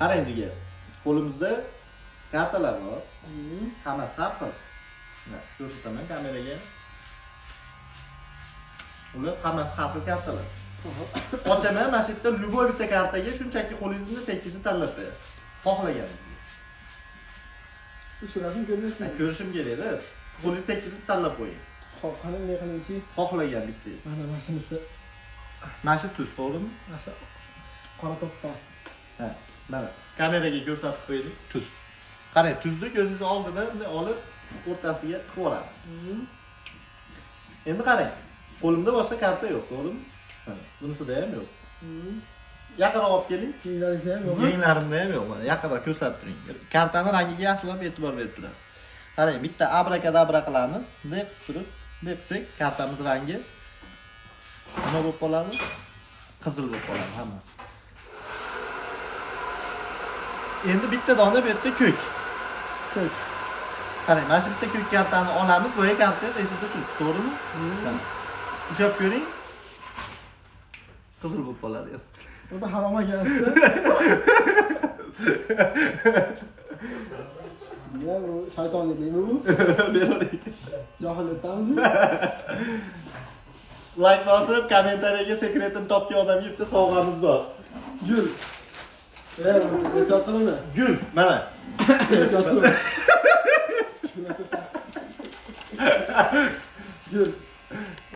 Qarangiga. Qo'limizda kartalar bor. Hammasi har xil. Ko'rsataman kameraga. Ular hammasi har xil kartalar. Ochaman, mana shu yerda любой bitta kartaga shunchaki qo'lingizni tekisini tanlab berasiz. Xohlaganingizni. Siz shurasini ko'ryapsizmi? Ko'rishim kerak-da. Qo'lingizni tekisini tanlab qo'ying. Xo'p, qani bunday qilingchi. Xohlagan bittangiz. Mana shunisi. Mana shu tuz, to'g'rimi? Mana shu qora to'ppa. Ha, mana kameraga ko'rsatib qo'ydik, tuz. Qarang, tuzni ko'zingiz oldida bunday olib, o'rtasiga tiqib olamiz. Endi qarang, qo'limda boshqa karta yo'q, to'g'rimi? Mana, bunisida ham yo'q. Yaqinroq olib keling. Yenglaringizda ham yo'q. Yenglarimda ham yo'q. Mana yaqinroq ko'rsatib turing. Kartani rangiga yaxshilab e'tibor berib turasiz. Qarang, bitta abrakadabra qilamiz. Bunday qilib turib, bunday qilsak, kartamiz rangi nima bo'lib qoladi? Qizil bo'lib qoladi hammasi. Endi bitta dona bu yerda ko'k. Ko'k. Qarang, mana shu bitta ko'k kartani olamiz, bo'ya kartangiz esida turibdi, to'g'rimi? Ushab ko'ring. Qizil bo'lib qoladi. Bunda harom ekansiz. Ya bu shaytonlikmi bu? Beravering. Johillikdanmizmi? Like bosib, kommentariyaga sekretini topgan odamga bitta sovg'amiz bor. Gul. Ehtiyotlanmi? Gul, mana. Ehtiyotlanmi? Gul.